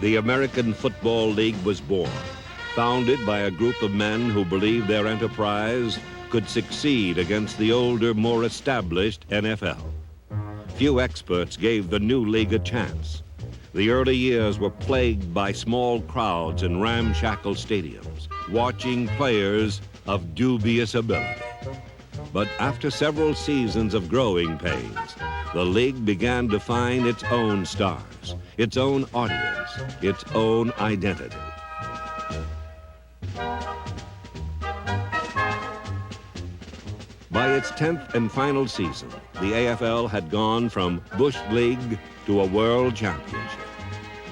the American Football League was born, founded by a group of men who believed their enterprise could succeed against the older, more established NFL. Few experts gave the new league a chance. The early years were plagued by small crowds in ramshackle stadiums, watching players of dubious ability. But after several seasons of growing pains, the league began to find its own stars, its own audience, its own identity. By its 10th and final season, the AFL had gone from Bush League to a world championship.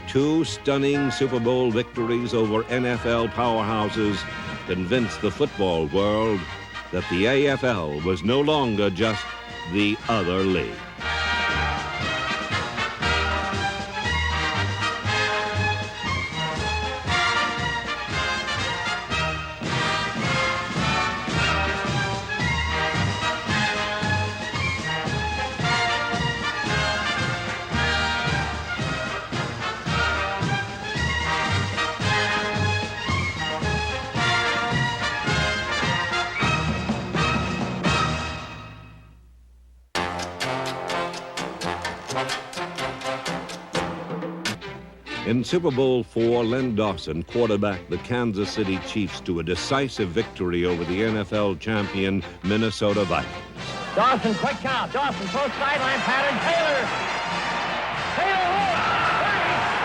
2 stunning Super Bowl victories over NFL powerhouses convinced the football world that the AFL was no longer just the other league. In Super Bowl IV, Len Dawson quarterbacked the Kansas City Chiefs to a decisive victory over the NFL champion Minnesota Vikings. Dawson, quick count. Dawson, close sideline pattern. Taylor. Taylor holds.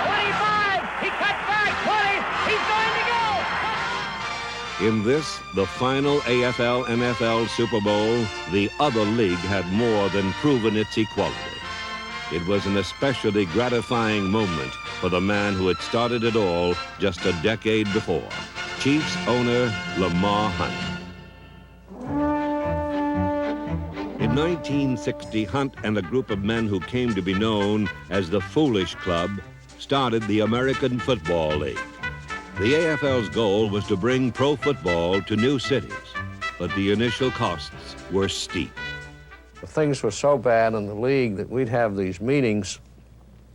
30, 25. He cuts back. 20. He's going to go. In this, the final AFL-NFL Super Bowl, the other league had more than proven its equality. It was an especially gratifying moment for the man who had started it all just a decade before, Chiefs owner Lamar Hunt. In 1960, Hunt and a group of men who came to be known as the Foolish Club started the American Football League. The AFL's goal was to bring pro football to new cities, but the initial costs were steep. Things were so bad in the league that we'd have these meetings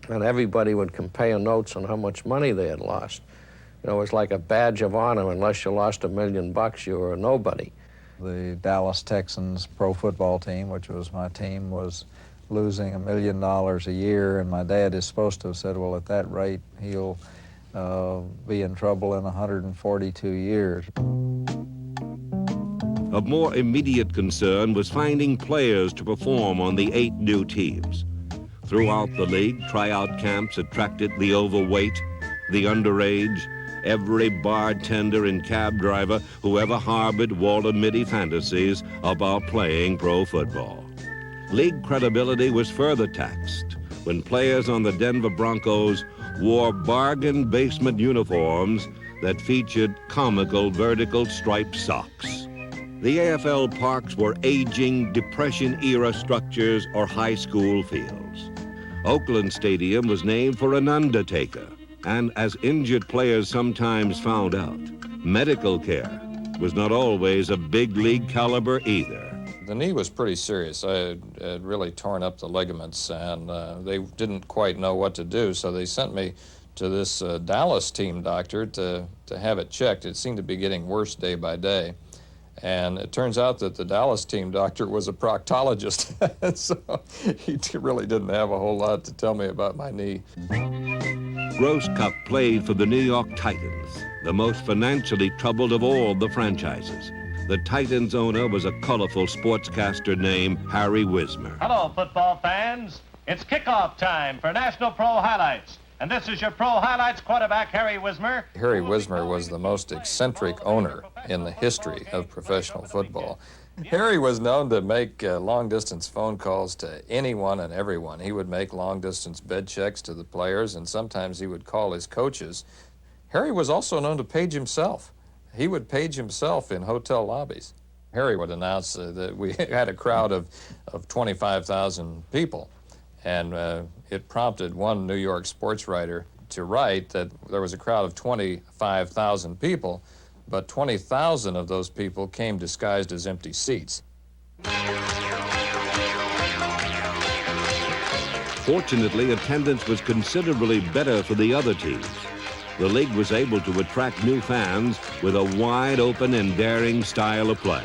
and everybody would compare notes on how much money they had lost. You know, it was like a badge of honor. Unless you lost $1 million, you were a nobody. The Dallas Texans pro football team, which was my team, was losing $1 million a year, and my dad is supposed to have said, well, at that rate, he'll be in trouble in 142 years. Of more immediate concern was finding players to perform on the 8 new teams. Throughout the league, tryout camps attracted the overweight, the underage, every bartender and cab driver who ever harbored Walter Mitty fantasies about playing pro football. League credibility was further taxed when players on the Denver Broncos wore bargain basement uniforms that featured comical vertical striped socks. The AFL parks were aging Depression-era structures or high school fields. Oakland Stadium was named for an undertaker, and as injured players sometimes found out, medical care was not always a big league caliber either. The knee was pretty serious. I had really torn up the ligaments, and they didn't quite know what to do, so they sent me to this Dallas team doctor to have it checked. It seemed to be getting worse day by day. And it turns out that the Dallas team doctor was a proctologist, so he really didn't have a whole lot to tell me about my knee. Grosscup played for the New York Titans, the most financially troubled of all the franchises. The Titans owner was a colorful sportscaster named Harry Wismer. Hello, football fans. It's kickoff time for National Pro Highlights. And this is your Pro Highlights quarterback, Harry Wismer. Harry Wismer was the most eccentric owner in the history of professional football. Harry was known to make long-distance phone calls to anyone and everyone. He would make long-distance bed checks to the players, and sometimes he would call his coaches. Harry was also known to page himself. He would page himself in hotel lobbies. Harry would announce that we had a crowd of 25,000 people. And it prompted one New York sports writer to write that there was a crowd of 25,000 people, but 20,000 of those people came disguised as empty seats. Fortunately, attendance was considerably better for the other teams. The league was able to attract new fans with a wide open and daring style of play.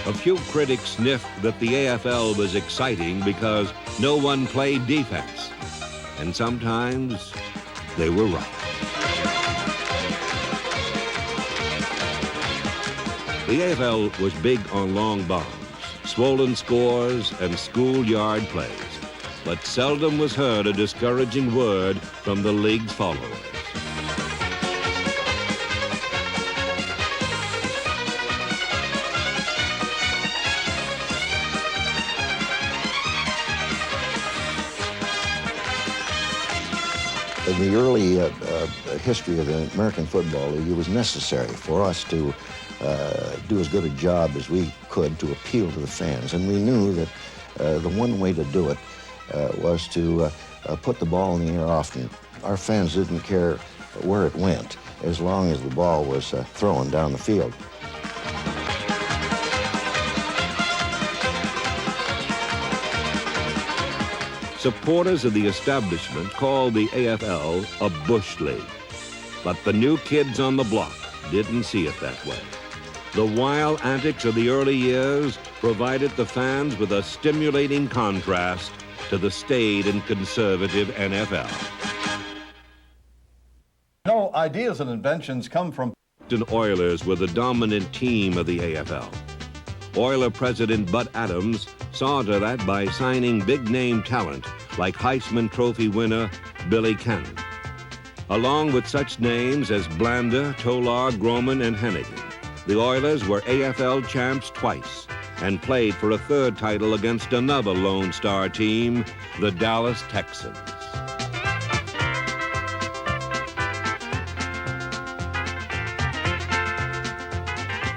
A few critics sniffed that the AFL was exciting because no one played defense. And sometimes they were right. The AFL was big on long bombs, swollen scores, and schoolyard plays, but seldom was heard a discouraging word from the league's followers. In the early history of the American Football League, it was necessary for us to do as good a job as we could to appeal to the fans. And we knew that the one way to do it was to put the ball in the air often. Our fans didn't care where it went as long as the ball was thrown down the field. Supporters of the establishment called the AFL a bush league. But the new kids on the block didn't see it that way. The wild antics of the early years provided the fans with a stimulating contrast to the staid and conservative NFL. No, ideas and inventions come from... The Oilers were the dominant team of the AFL. Oiler President Bud Adams saw to that by signing big-name talent like Heisman Trophy winner Billy Cannon, along with such names as Blanda, Tolar, Groman, and Hennigan. The Oilers were AFL champs twice and played for a third title against another Lone Star team, the Dallas Texans.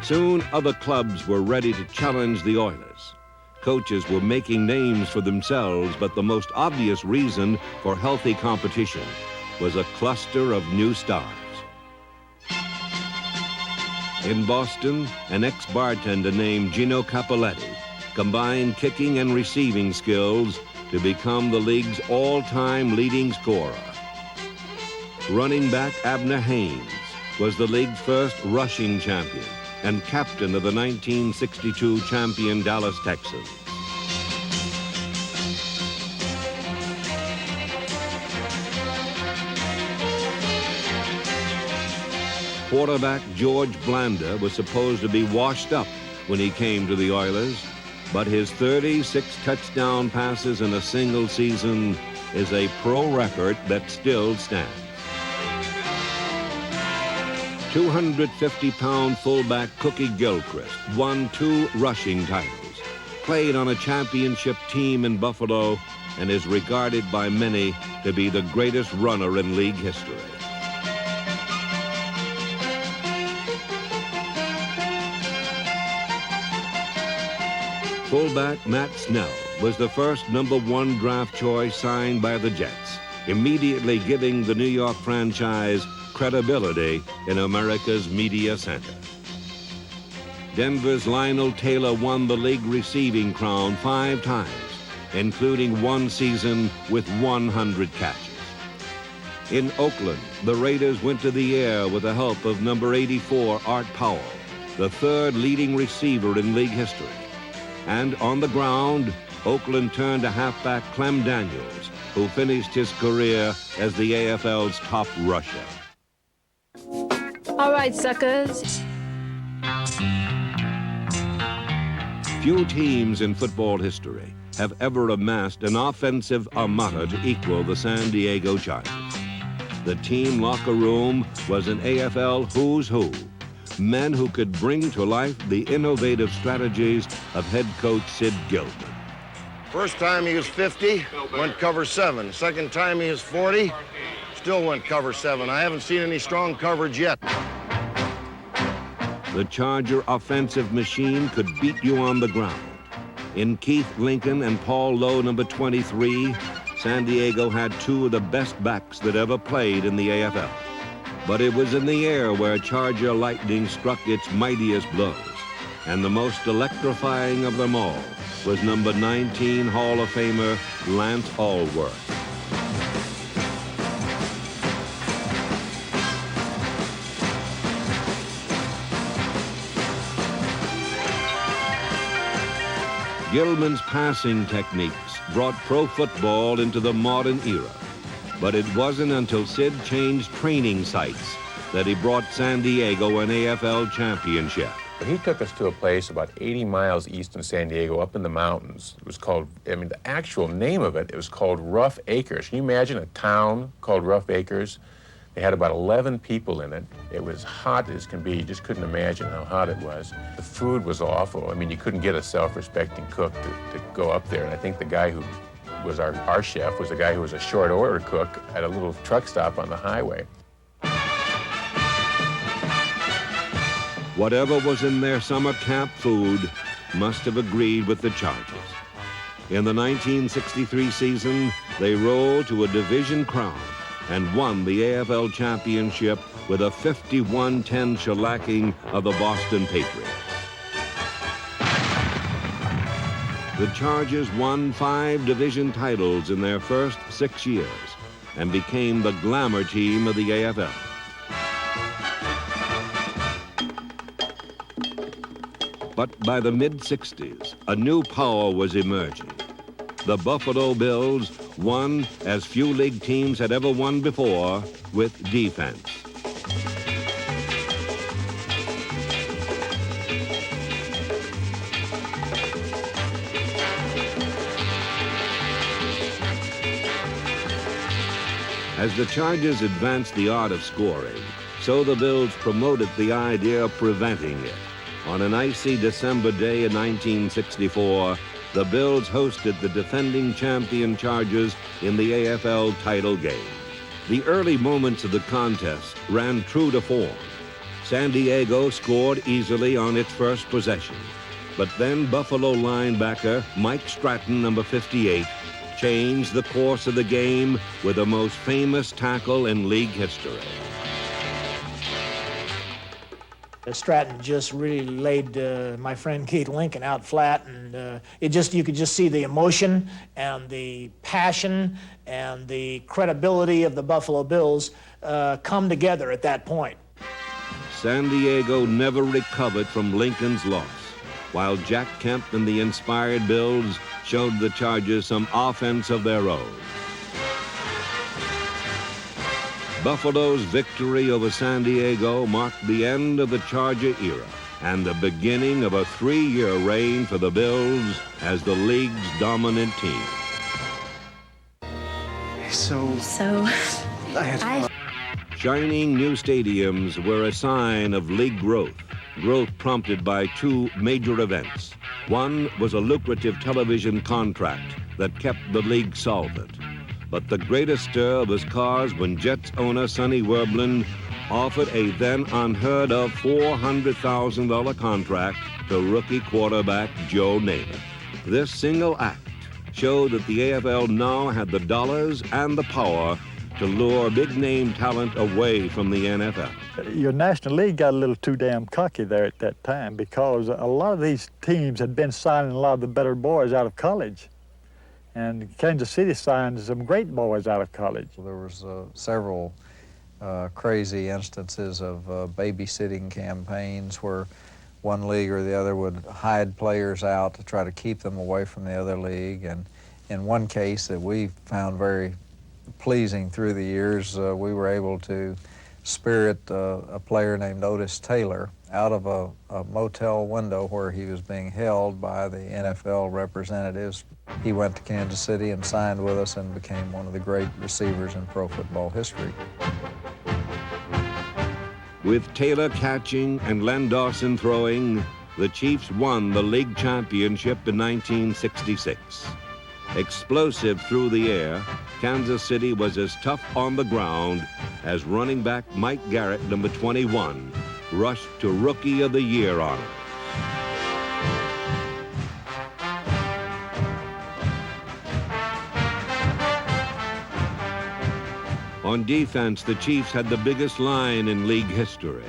Soon, other clubs were ready to challenge the Oilers. Coaches were making names for themselves, but the most obvious reason for healthy competition was a cluster of new stars. In Boston, an ex-bartender named Gino Capoletti combined kicking and receiving skills to become the league's all-time leading scorer. Running back Abner Haynes was the league's first rushing champion and captain of the 1962 champion Dallas Texans. Quarterback George Blanda was supposed to be washed up when he came to the Oilers, but his 36 touchdown passes in a single season is a pro record that still stands. 250-pound fullback Cookie Gilchrist won 2 rushing titles, played on a championship team in Buffalo, and is regarded by many to be the greatest runner in league history. Fullback Matt Snell was the first #1 draft choice signed by the Jets, immediately giving the New York franchise credibility in America's media center. Denver's Lionel Taylor won the league receiving crown 5 times, including 1 season with 100 catches. In Oakland, the Raiders went to the air with the help of number 84 Art Powell, the 3rd leading receiver in league history. And on the ground, Oakland turned to halfback Clem Daniels, who finished his career as the AFL's top rusher. All right, suckers. Few teams in football history have ever amassed an offensive armada to equal the San Diego Chargers. The team locker room was an AFL who's who, men who could bring to life the innovative strategies of head coach Sid Gilman. First time he was 50, went cover 7. Second time he was 40, still went cover 7. I haven't seen any strong coverage yet. The Charger offensive machine could beat you on the ground. In Keith Lincoln and Paul Lowe, number 23, San Diego had two of the best backs that ever played in the AFL. But it was in the air where Charger lightning struck its mightiest blows. And the most electrifying of them all was number 19 Hall of Famer Lance Allworth. Gilman's passing techniques brought pro football into the modern era. But it wasn't until Sid changed training sites that he brought San Diego an AFL championship. He took us to a place about 80 miles east of San Diego, up in the mountains. It was called, I mean, the actual name of it, it was called Rough Acres. Can you imagine a town called Rough Acres? They had about 11 people in it. It was hot as can be. You just couldn't imagine how hot it was. The food was awful. I mean, you couldn't get a self-respecting cook to go up there. And I think the guy who was our chef was a guy who was a short order cook at a little truck stop on the highway. Whatever was in their summer camp food must have agreed with the Chargers. In the 1963 season, they rolled to a division crown and won the AFL championship with a 51-10 shellacking of the Boston Patriots. The Chargers won 5 division titles in their first 6 years and became the glamour team of the AFL. But by the mid-60s, a new power was emerging. The Buffalo Bills won as few league teams had ever won before with defense. As the Chargers advanced the art of scoring, so the Bills promoted the idea of preventing it. On an icy December day in 1964, the Bills hosted the defending champion Chargers in the AFL title game. The early moments of the contest ran true to form. San Diego scored easily on its first possession, but then Buffalo linebacker Mike Stratton, number 58, changed the course of the game with the most famous tackle in league history. Stratton just really laid my friend Keith Lincoln out flat, and you could just see the emotion and the passion and the credibility of the Buffalo Bills come together at that point. San Diego never recovered from Lincoln's loss, while Jack Kemp and the inspired Bills showed the Chargers some offense of their own. Buffalo's victory over San Diego marked the end of the Charger era and the beginning of a 3-year reign for the Bills as the league's dominant team. Shining new stadiums were a sign of league growth prompted by 2 major events. One was a lucrative television contract that kept the league solvent. But the greatest stir was caused when Jets owner Sonny Werblin offered a then unheard of $400,000 contract to rookie quarterback Joe Namath. This single act showed that the AFL now had the dollars and the power to lure big-name talent away from the NFL. Your National League got a little too damn cocky there at that time because a lot of these teams had been signing a lot of the better boys out of college. And Kansas City signed some great boys out of college. There was several crazy instances of babysitting campaigns where one league or the other would hide players out to try to keep them away from the other league. And in one case that we found very pleasing through the years, we were able to spirit a player named Otis Taylor out of a motel window where he was being held by the NFL representatives. He went to Kansas City and signed with us and became one of the great receivers in pro football history. With Taylor catching and Len Dawson throwing, the Chiefs won the league championship in 1966. Explosive through the air, Kansas City was as tough on the ground as running back Mike Garrett, number 21, rushed to Rookie of the Year honors. On defense, the Chiefs had the biggest line in league history,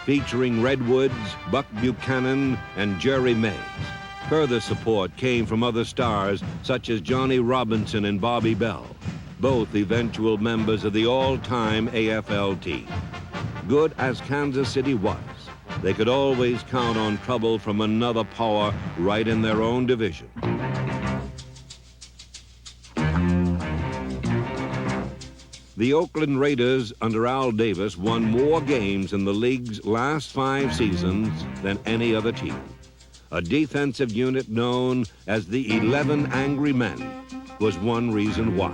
featuring Red Woods, Buck Buchanan, and Jerry Mays. Further support came from other stars such as Johnny Robinson and Bobby Bell, both eventual members of the all-time AFL team. Good as Kansas City was, they could always count on trouble from another power right in their own division. The Oakland Raiders under Al Davis won more games in the league's last 5 seasons than any other team. A defensive unit known as the 11 Angry Men was one reason why.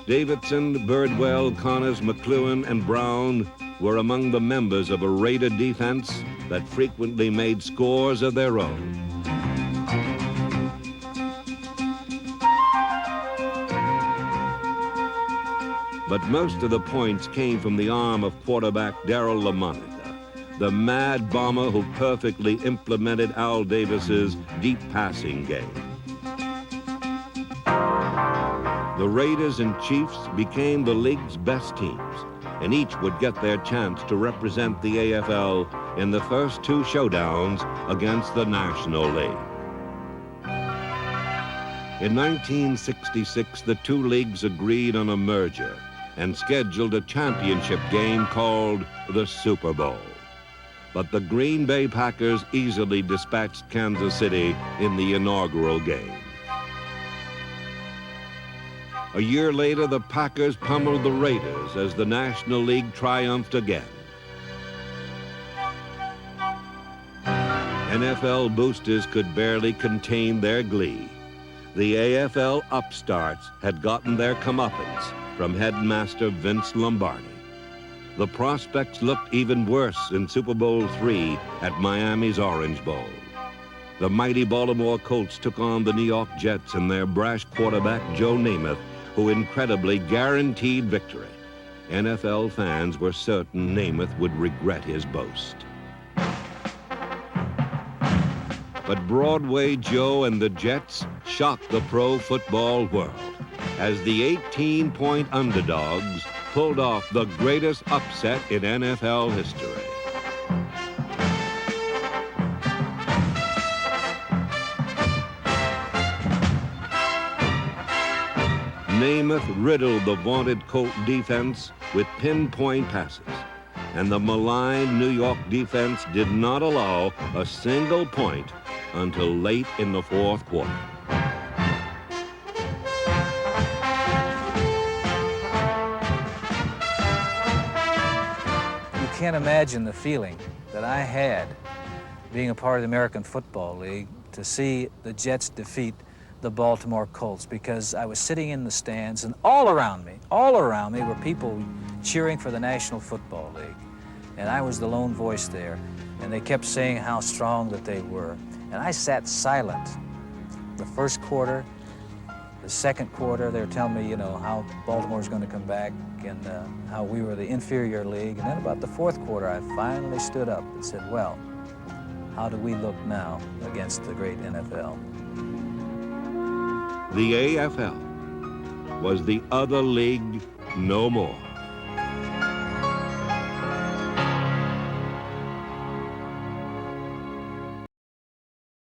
Davidson, Birdwell, Connors, McLuhan, and Brown were among the members of a Raider defense that frequently made scores of their own. But most of the points came from the arm of quarterback Darryl LaMonica, the mad bomber who perfectly implemented Al Davis's deep passing game. The Raiders and Chiefs became the league's best teams, and each would get their chance to represent the AFL in the first 2 showdowns against the National League. In 1966, the 2 leagues agreed on a merger and scheduled a championship game called the Super Bowl. But the Green Bay Packers easily dispatched Kansas City in the inaugural game. A year later, the Packers pummeled the Raiders as the National League triumphed again. NFL boosters could barely contain their glee. The AFL upstarts had gotten their comeuppance from headmaster Vince Lombardi. The prospects looked even worse in Super Bowl III at Miami's Orange Bowl. The mighty Baltimore Colts took on the New York Jets and their brash quarterback Joe Namath, who incredibly guaranteed victory. NFL fans were certain Namath would regret his boast. But Broadway Joe and the Jets shocked the pro football world as the 18-point underdogs pulled off the greatest upset in NFL history. Namath riddled the vaunted Colt defense with pinpoint passes, and the maligned New York defense did not allow a single point until late in the 4th quarter. You can't imagine the feeling that I had being a part of the American Football League to see the Jets defeat the Baltimore Colts, because I was sitting in the stands and all around me were people cheering for the National Football League. And I was the lone voice there, and they kept saying how strong that they were. And I sat silent. The first quarter, the second quarter, they were telling me, you know, how Baltimore's going to come back and how we were the inferior league. And then about the 4th quarter, I finally stood up and said, well, how do we look now against the great NFL? The AFL was the other league no more.